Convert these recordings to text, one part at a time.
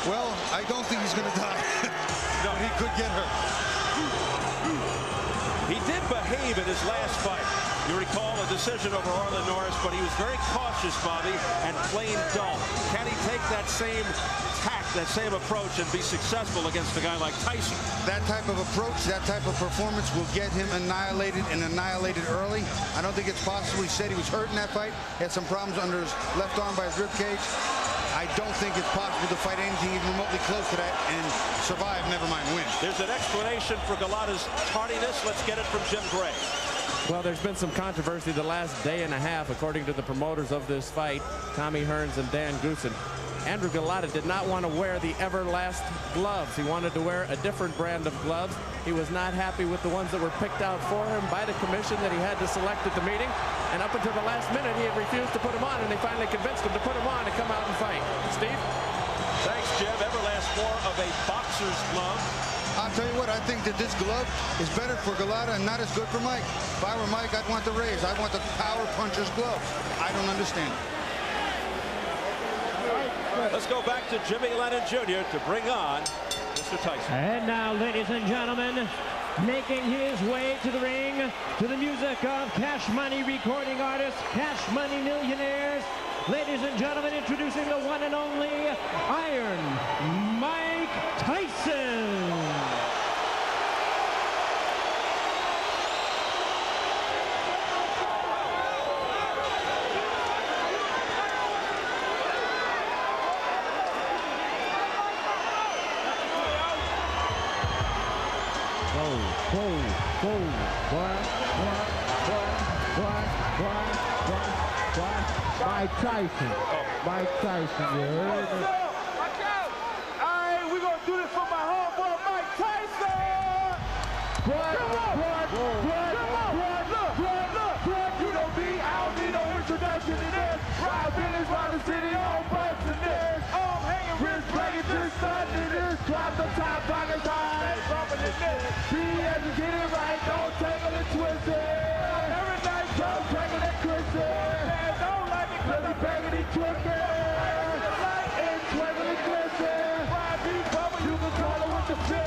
Well, I don't think he's going to die. No, he could get hurt. He did behave in his last fight. You recall a decision over Orlin Norris, but he was very cautious, Bobby, and plain dull. Can he take that same tact, that same approach, and be successful against a guy like Tyson? That type of approach, that type of performance will get him annihilated and annihilated early. I don't think it's possible. He said he was hurt in that fight. He had some problems under his left arm by his rib cage. I don't think it's possible to fight anything even remotely close to that and survive, never mind win. There's an explanation for Golota's tardiness. Let's get it from Jim Gray. Well, there's been some controversy the last day and a half, according to the promoters of this fight, Tommy Hearns and Dan Goossen. Andrew Golota did not want to wear the Everlast gloves. He wanted to wear a different brand of gloves. He was not happy with the ones that were picked out for him by the commission that he had to select at the meeting. And up until the last minute, he had refused to put them on, and they finally convinced him to put them on and come out and fight. Steve? Thanks, Jim. Everlast more of a boxer's glove. I'll tell you what, I think that this glove is better for Golota and not as good for Mike. If I were Mike, I'd want the Rays. I want the power puncher's glove. I don't understand it. Let's go back to Jimmy Lennon Jr. to bring on Mr. Tyson. And now, ladies and gentlemen, making his way to the ring to the music of Cash Money recording artists, Cash Money Millionaires. Ladies and gentlemen, introducing the one and only Iron Mike Tyson. Mike Tyson. Mike Tyson, you heard me? Watch out! Alright, we're gonna do this for my homeboy Mike Tyson! Look! You know me, I don't need no introduction to this. Ride business round the city on butts and this. I'm hanging wrist breaking this, sun to this. Drop the top, pockets high, bumping in this. Be as you get it right, don't take it and twist it. Every night, don't take it and twist it. Don't like it, cause I'm begging and twisting. And twinkle and glisten. You can call it with the fill.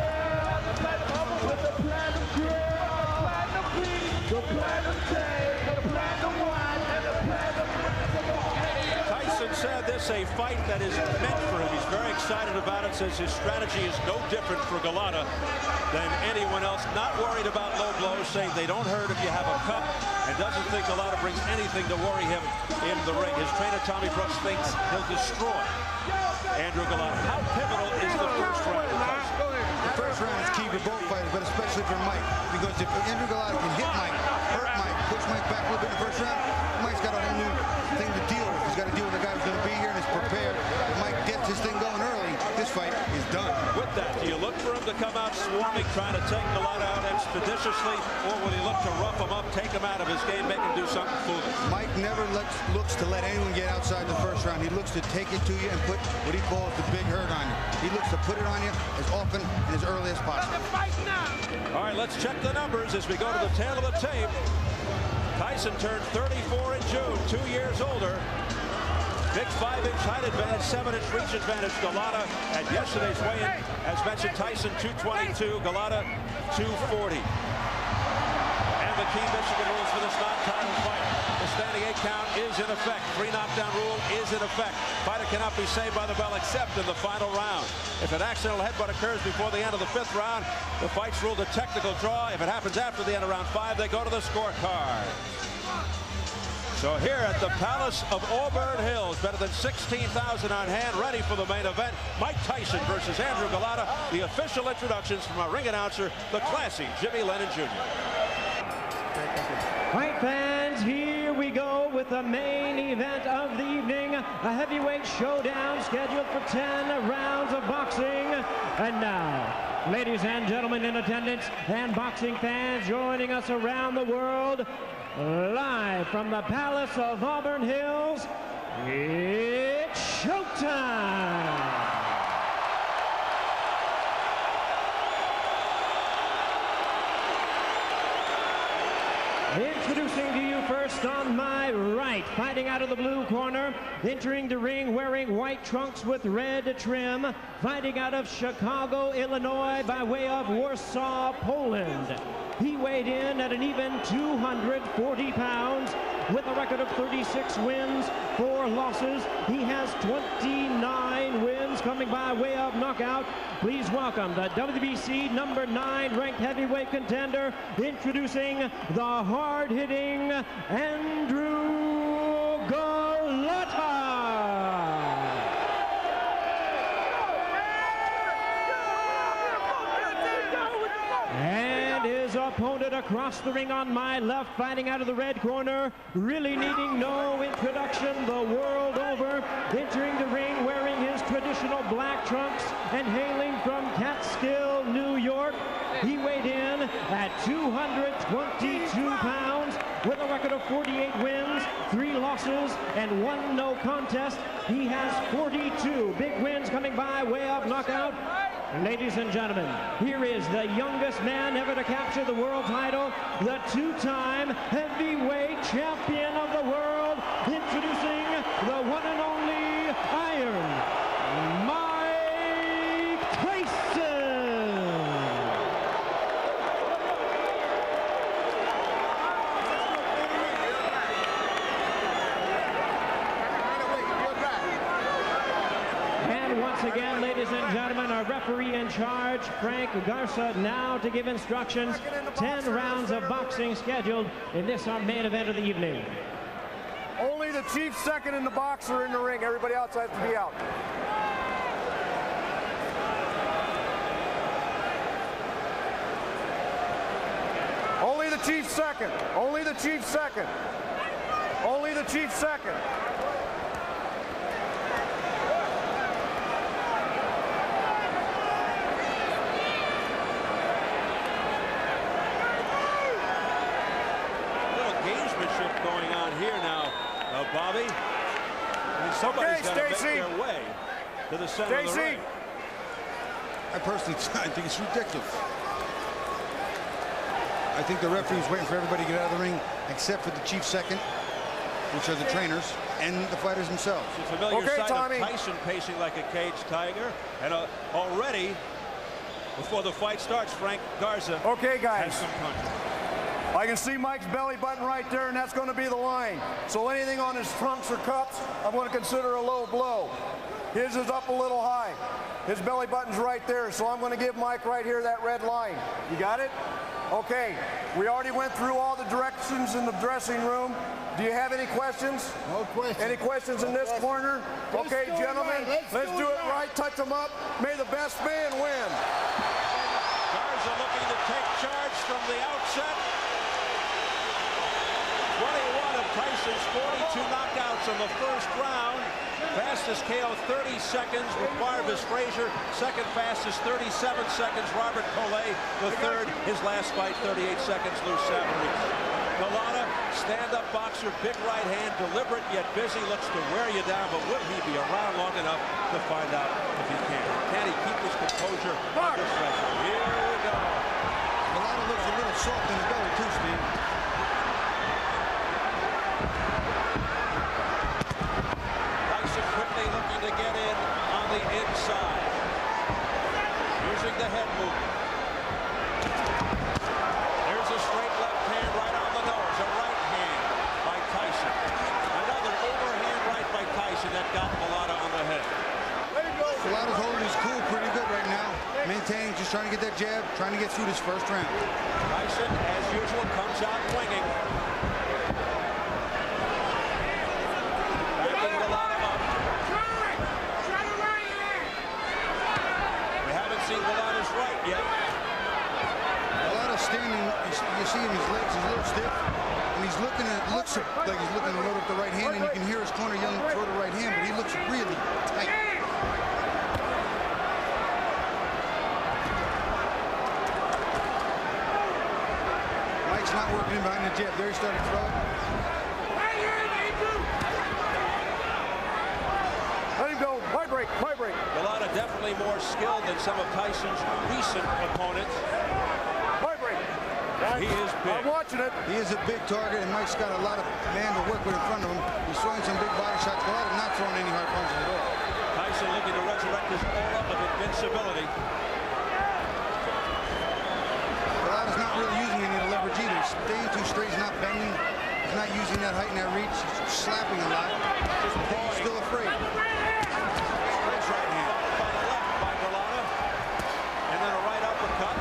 With the platinum grill. The platinum beat. The platinum tape. The platinum wine. And the platinum. Tyson said this a fight that is meant for him. He's very excited about it, says his strategy is no different for Golota than anyone else. Not worried about low blows, saying they don't hurt if you have a cup, and doesn't think Golota brings anything to worry him in the ring. His trainer, Tommy Brooks, thinks he'll destroy Andrew Golota. How pivotal is the first round? The first round is key for both fighters, but especially for Mike, because if Andrew Golota can hit Mike, hurt Mike, push Mike back a little bit in the first round, Mike's got a whole new thing to deal with. He's got to deal with a guy who's going to be here and is prepared. If Mike gets his thing going early, this fight is done. With that, do you look for him to come out swarming, trying to take Golota out expeditiously, or will he look to rough him up, take him out of his game, make him do something foolish? Mike never looks to let anyone get outside the first round. He looks to take it to you and put what he calls the big hurt on you. He looks to put it on you as often and as early as possible. All right, let's check the numbers as we go to the tail of the tape. Tyson turned 34 in June, 2 years older. Big 5-inch height advantage, 7-inch reach advantage. Golota at yesterday's weigh-in, as mentioned, Tyson 222, Golota 240. And the key Michigan rules for this non-title fight. The standing 8 count is in effect. 3 knockdown rule is in effect. Fighter cannot be saved by the bell except in the final round. If an accidental headbutt occurs before the end of the 5th round, the fight's ruled a technical draw. If it happens after the end of round 5, they go to the scorecard. So here at the Palace of Auburn Hills, better than 16,000 on hand, ready for the main event. Mike Tyson versus Andrew Golota. The official introductions from our ring announcer, the classy Jimmy Lennon Jr. Fight fans, here we go with the main event of the evening. A heavyweight showdown scheduled for 10 rounds of boxing. And now, ladies and gentlemen in attendance and boxing fans joining us around the world, live from the Palace of Auburn Hills, it's showtime! Introducing to you first on my right, fighting out of the blue corner, entering the ring wearing white trunks with red trim, fighting out of Chicago, Illinois, by way of Warsaw, Poland. He weighed in at an even 240 pounds with a record of 36 wins, 4 losses. He has 29 wins coming by way of knockout. Please welcome the WBC number 9 ranked heavyweight contender, introducing the hard-hitting Andrew Golota. And his opponent across the ring on my left, fighting out of the red corner, really needing no introduction the world over, entering the ring wearing his traditional black trunks and hailing from Catskill, New York. He weighed in at 222 pounds with a record of 48 wins, 3 losses, and 1 no contest. He has 42 big wins coming by way of knockout. Ladies and gentlemen, here is the youngest man ever to capture the world title, the 2-time heavyweight champion of the world, introducing the one and only Iron Mike Tyson. And once again, ladies and gentlemen, our referee in charge, Frank Garza, now to give instructions. 10 rounds of boxing scheduled in this, our main event of the evening. Only the chief second and the boxer are in the ring. Everybody else has to be out. Only the chief second. Only the chief second. Only the chief second. Going on here now, Bobby. And somebody's got to make their way to the center of the ring. I personally think it's ridiculous. I think the referee's waiting for everybody to get out of the ring, except for the chief second, which are the trainers, and the fighters themselves. It's a familiar sight of Tyson pacing like a caged tiger, and already, before the fight starts, Frank Garza has some punches. I can see Mike's belly button right there, and that's going to be the line. So anything on his trunks or cups, I'm going to consider a low blow. His is up a little high. His belly button's right there, so I'm going to give Mike right here that red line. You got it? Okay. We already went through all the directions in the dressing room. Do you have any questions? No questions. Any questions in this corner? Okay, gentlemen, let's do it right. Touch them up. May the best man win. Garza looking to take charge from the outset. 21 of Tyson's 42 knockouts in the first round. Fastest KO 30 seconds with Marvis Frazier. Second fastest 37 seconds Robert Collet. The third, his last fight, 38 seconds, Lou Savarese. Golota, stand-up boxer, big right hand, deliberate yet busy, looks to wear you down, but will he be around long enough to find out if he can? Can he keep his composure under pressure? Here we go. Golota looks a little soft in the belly too, Steve. Looking to get in on the inside. Using the head movement. There's a straight left hand right on the nose. A right hand by Tyson. Another overhand right by Tyson that got Golota on the head. Golota's holding his cool pretty good right now. Maintaining, just trying to get that jab, trying to get through this first round. Tyson, as usual, comes out winging. Backing Golota up. Seen Golota's right yet. Golota standing, you see him, his legs is a little stiff, and he's looking at, looks like he's looking to load up the right hand, and you can hear his corner yelling throw the right hand, but he looks really tight. Mike's not working in behind the jab. There he started throwing. Let him go. Vibrate, vibrate. Golota definitely more skilled than some of Tyson's recent opponents. Vibrate. He is big. I'm watching it. He is a big target, and Mike's got a lot of man to work with in front of him. He's throwing some big body shots. Golota not throwing any hard punches at all. Tyson looking to resurrect his aura of invincibility. Golot's not really using any of the leverage either. He's staying too straight. He's not bending. He's not using that height and that reach. He's slapping a lot. He's still afraid. Nice right hand. By the left by Golota. And then a right uppercut.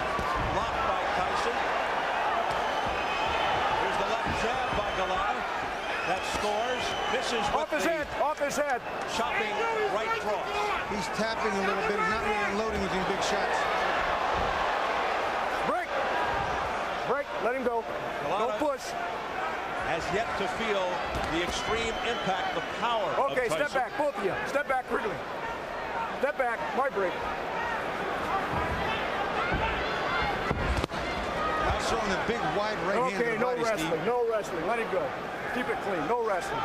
Blocked by Tyson. Here's the left jab by Golota. That scores. Misses with Off his head. chopping right cross. He's tapping a little bit. He's not really unloading with these big shots. Break. Let him go. Golota Don't push. has yet to feel the extreme impact, the power of Okay, Tyson. step back, both of you. Step back quickly. Step back. My break. He's throwing a big, wide right hand to Okay, the no body, wrestling. Steve. No wrestling. Let him go. Keep it clean. No wrestling.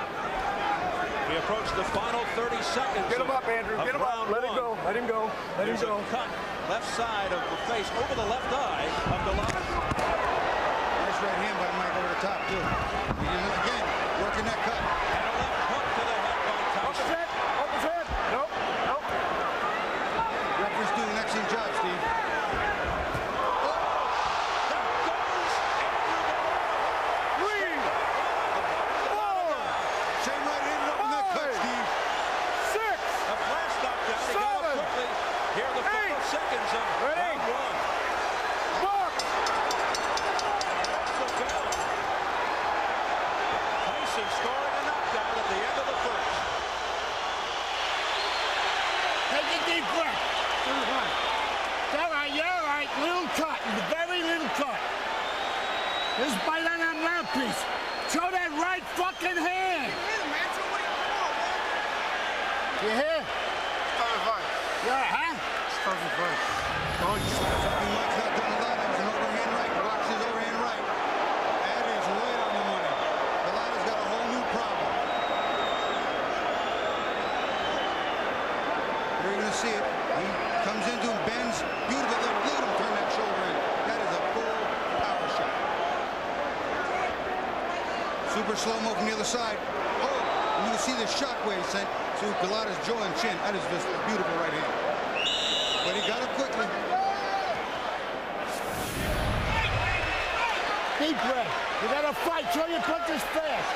We approach the final 30 seconds. Get him up, Andrew. Get him up. Let him go. Let him go. Let him There's go. a cut left side of the face over the left eye of Golota. Nice right hand by Mike over the top, too. Again, working that cut. And a left hook to the head by Up his Tyson. head. Up his head. Nope. Nope. Referee's doing an excellent job, Steve. Same right hand up in that cut, Steve. A flash knockdown. He got up quickly. Here are the final seconds of round one. That's the bell. Tyson scoring a knockdown at the end of the first. Take a deep breath. You're all right. Little cut. Very little cut. Just bite on that mouthpiece. Show that right fucking hand. You hear? Yeah, huh? Something Mike's not done a lot. That was an overhand right. Watch his overhand right. That is right on the money. Golota's got a whole new problem. You're going to see it. He comes into him, bends. Beautiful. Look at him turn that shoulder in. That is a full power shot. Super slow-mo from the other side. Oh, and you can see the shockwave sent to Golota's jaw and chin. That is just a beautiful right hand. But he got it quickly. Deep breath. You gotta fight. Show your punches fast.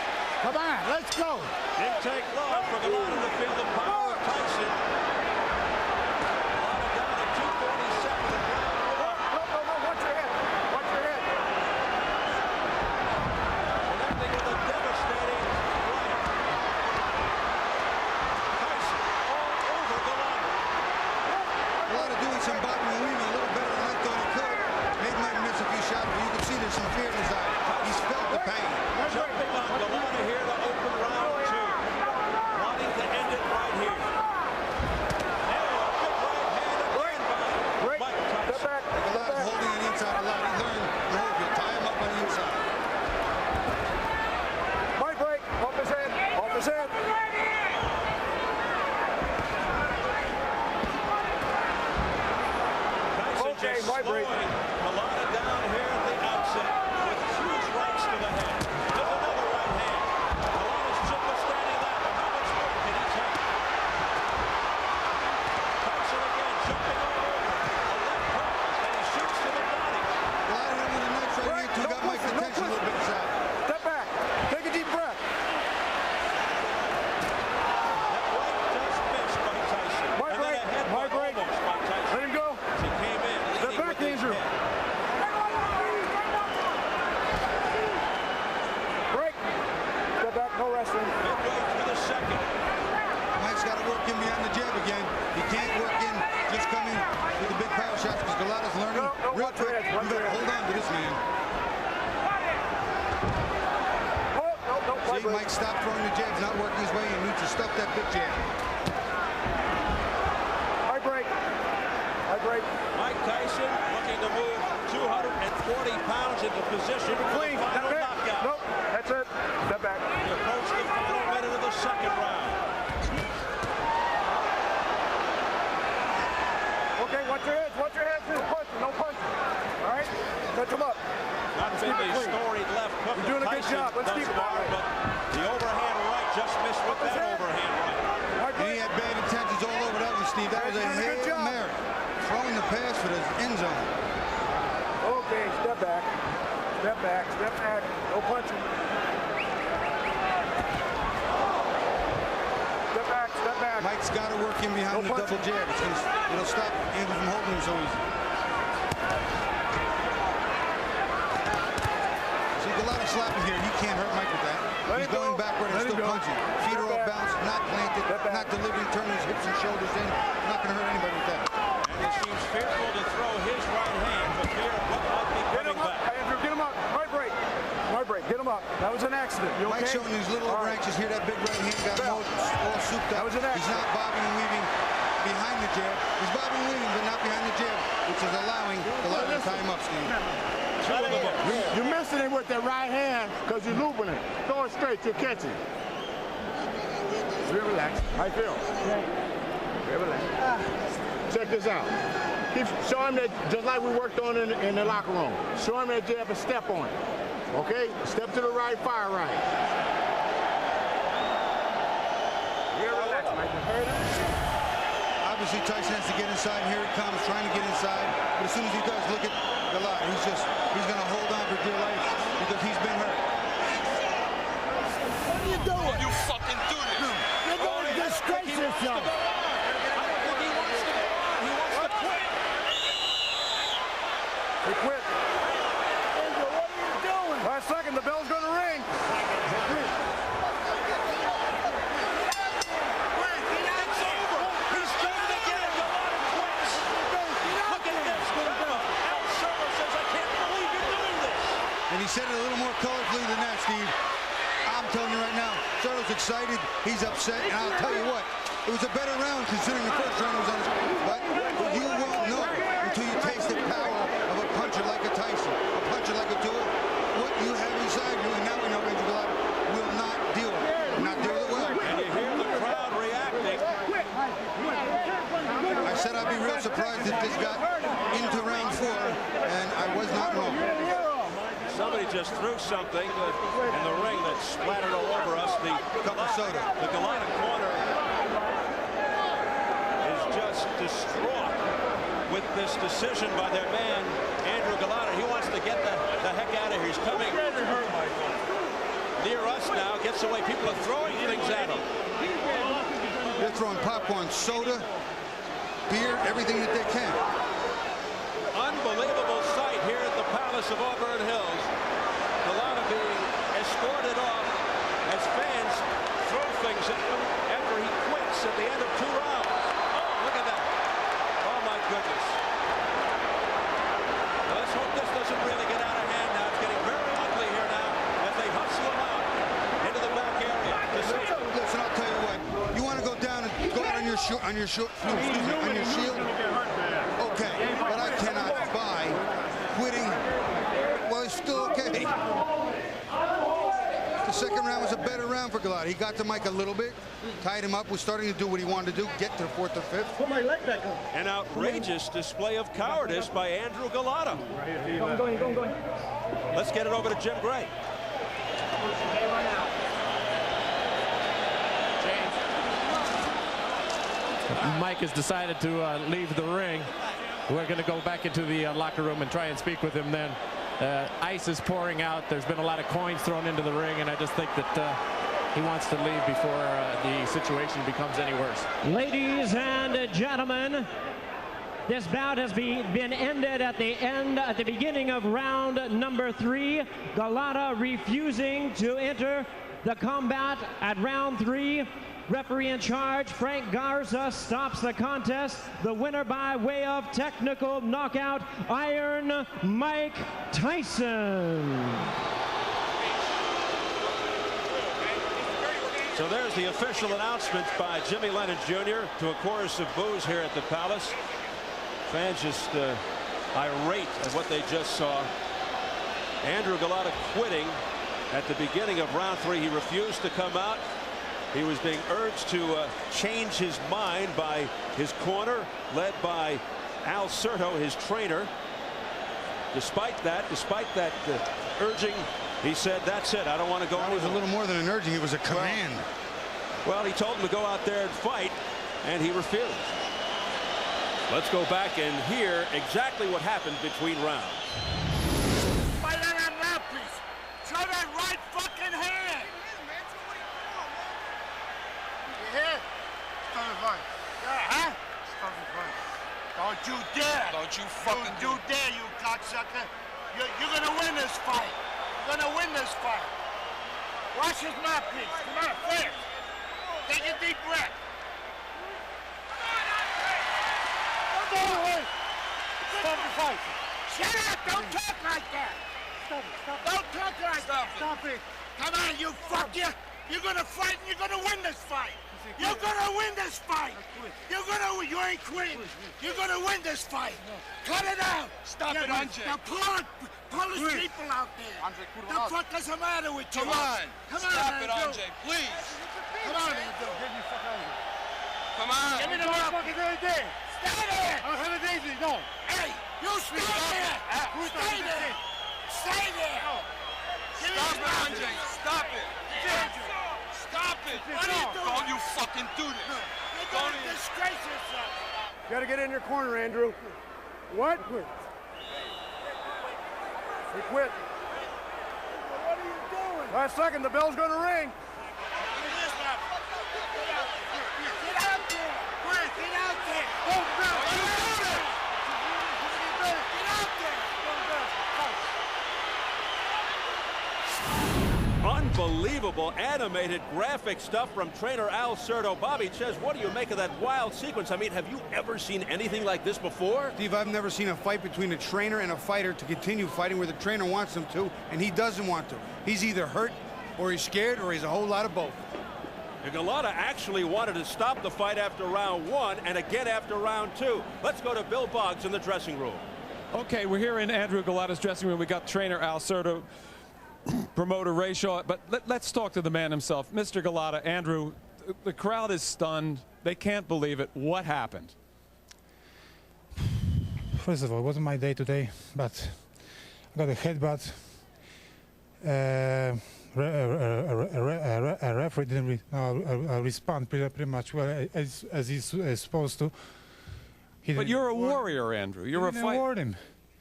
Come on, let's go. Didn't take long for Golota to feel the power of Tyson. Golota down at 247 in round one. No. Watch your head. Watch your head. Connecting with a devastating right. Tyson all over Golota. Golota doing some bobbing and weaving a little better than I thought he could. Maybe might miss a few shots, but you can see there's some fear in his eye. He's felt the pain. Jumping on Golota here to open round two. Wanting to end it right here. And a big right hand again by Mike Step Tyson. back. Golota holding on the inside a lot. He learned the hold. You tie him up on the inside. My break. Off his head. Off his head. Tyson Okay, just my break. slowing Golota down here at the outset with huge rights to the head. There's another right hand. Golota's chin withstanding that, but how much more can he take? Tyson again jumping all over. A left hook, and he shoots to the body. Golota hit him with a nice right hand, too. Got Mike's attention a little bit inside. Step back. Take a deep breath. That right just missed by Tyson. My And break. then a headbutt My break. almost by Tyson. Let him go. As he came in, Step leading back, with his Andrew. head. Break. Step back. No wrestling. Midway through the second. Mike's got to work in behind the jab again. He can't work in just coming with the big power shots because Golota's learning No, real watch your quick. head, watch You got your to head. hold on to this man. No. My See, break. Mike stopped throwing the jabs, not working his way, and needs to stop that big jab. My break. My break. Mike Tyson looking to move 240 pounds into position Keep it for clean. the final Step back. knockout. Nope. That's it. Step back. We approach the final minute of the second round. Okay, watch your heads. Watch your heads. No punching. No punching. All right? Touch him up. Not been keep it the clean. storied left hook You're doing of a good Tyson job. Let's thus keep it far, that way. but the overhand right just missed with Up his that head. overhand right. My And he break. had bad intentions all over Steve. That was a Hail Mary. Throwing the pass for the end zone. Okay, step back. Step back. Step back. No punching. Step back. Step back. Mike's got to work in behind the double jab. It'll stop Andrew from holding him so easy. See, Golota slapping here. He can't hurt Mike with that. He's going backward and still punching. Feet are off balance, not planted, not delivering, turning his hips and shoulders in. Not going to hurt anybody with that. And he seems fearful to throw his right hand, but fear of what might be coming back. Andrew, get him up. Right break. Right break. Get him up. That was an accident. You okay? Mike's showing these little branches here. That big right hand got him all souped up. That was an accident. He's not bobbing and weaving behind the jab. He's bobbing and weaving, but not behind the jab, which is allowing Golota to tie him up, Steve. You're missing it with that right hand because you're looping it. Throw it straight. You're catching. Real relax. How you feel? Real relax. Check this out. Show him that just like we worked on in the locker room. Show him that jab and step on it. Okay? Step to the right, fire right. Real relax, Mike. Obviously, Tyson has to get inside. Here he comes, trying to get inside. But as soon as he does, look at Golota. He's going to hold on for dear life because he's been hurt. What are you doing? You fucking do this. You're going to disgrace yourself. I don't think he wants to go on. He wants to quit. He quit. Andrew, what are you doing? Last second, the bell's going to ring. And he said it a little more colorfully than that, Steve. I'm telling you right now, Soto's excited, he's upset, and I'll tell you what, it was a better round considering the first round was on his... But you won't know until you taste the power of a puncher like a Tyson, a puncher like a Tua, what you have inside you, and now we know Andrew Golota will not deal with it. Will not deal with it well. And you hear the crowd reacting. I said I'd be real surprised if this got into round 4, and I was not wrong. Somebody just threw something in the ring that splattered all over us. The cup of soda. The Golota corner is just distraught with this decision by their man, Andrew Golota. He wants to get the heck out of here. He's coming near us now. Gets away. People are throwing things at him. They're throwing popcorn, soda, beer, everything that they can. Unbelievable sight here at the Palace of Auburn Hills. Golota being escorted off as fans throw things at him after he quits at the end of 2 rounds. Oh, look at that. Oh, my goodness. Well, let's hope this doesn't really get out of hand now. It's getting very ugly here now as they hustle him out into the back area. Listen, I'll tell you what. You want to go down and go out on your shield? Okay, but I cannot buy quitting. Well, he's still okay. The second round was a better round for Golota. He got to Mike a little bit, tied him up, was starting to do what he wanted to do, get to the 4th or 5th. Put my leg back up. An outrageous display of cowardice by Andrew Golota. Going. Let's get it over to Jim Gray. Mike has decided to leave the ring. We're going to go back into the locker room and try and speak with him then. Ice is pouring out. There's been a lot of coins thrown into the ring, and I just think that he wants to leave before the situation becomes any worse. Ladies and gentlemen, this bout has been ended at the beginning of round number 3. Golota refusing to enter the combat at round 3. Referee in charge, Frank Garza, stops the contest. The winner by way of technical knockout, Iron Mike Tyson. So there's the official announcement by Jimmy Lennon Jr. to a chorus of boos here at the Palace. Fans just irate at what they just saw. Andrew Golota quitting at the beginning of round 3. He refused to come out. He was being urged to change his mind by his corner, led by Al Certo, his trainer. Despite that urging, he said, "That's it. I don't want to go." That was a little more than an urging. It was a command. Well, he told him to go out there and fight, and he refused. Let's go back and hear exactly what happened between rounds. Fight on that mouthpiece. Show that right fucking hand. You hear? Stop the fight. Yeah, huh? Stop the fight. Don't you dare. Don't you fucking do dare, you cocksucker. You're gonna win this fight. You're gonna win this fight. Wash his mouthpiece. Come on, fast. Take a deep breath. Stop the fight. Shut up! Don't talk like that. Stop it. Stop it. Don't talk like that. Stop it. Come on, you fuck you. You're gonna fight and you're gonna win this fight. You're gonna win this fight. You ain't quitting. You're gonna win this fight. Cut it out. Stop it, Andre. Now pull his people out there. Andre, the fuck is the matter with you? Come on. Come on, Stop it, Andrew. Andre, please. Come on, Andrew. Come on. Give me the motherfucking idea. Stay there. I'll have it easy. No. Hey, you stay there. Stay there. Stay there. Stop it, Andre. Stop it. Stop it. What are you doing? Don't you fucking do this. You're gonna disgrace yourself. You gotta get in your corner, Andrew. What? He quit. What are you doing? Last second, the bell's gonna ring. Get out there. Quick, get out there. Oh, no. Get out there. Unbelievable animated graphic stuff from trainer Al Certo. Bobby Ches, what do you make of that wild sequence? I mean, have you ever seen anything like this before? Steve, I've never seen a fight between a trainer and a fighter to continue fighting where the trainer wants him to, and he doesn't want to. He's either hurt, or he's scared, or he's a whole lot of both. And Golota actually wanted to stop the fight after round 1 and again after round 2. Let's go to Bill Boggs in the dressing room. Okay, we're here in Andrew Golota's dressing room. We got trainer Al Certo, promoter Ray Shaw, but let's talk to the man himself. Mr. Golota, Andrew, the crowd is stunned. They can't believe it. What happened? First of all, it wasn't my day today, but I got a headbutt. A referee didn't respond pretty much well as he's supposed to. But you're a warrior, Andrew. You're a fighter.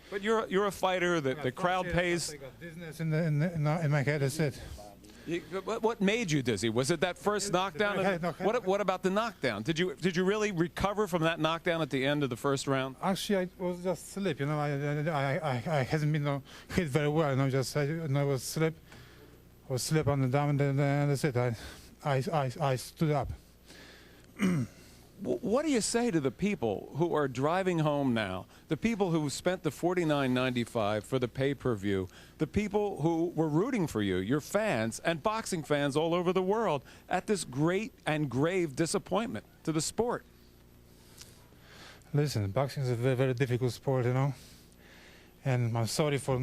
But you're a fighter that the crowd pays. I got dizziness in my head. That's it. What made you dizzy? Was it that first knockdown? What about the knockdown? Did you really recover from that knockdown at the end of the first round? Actually, I was just sleep. You know, I hasn't been hit very well. You know, just I was sleep. I was sleep on the down, and then that's it. I stood up. What do you say to the people who are driving home now, the people who spent the $49.95 for the pay-per-view, the people who were rooting for you, your fans, and boxing fans all over the world, at this great and grave disappointment to the sport? Listen, boxing is a very, very difficult sport, you know, and I'm sorry for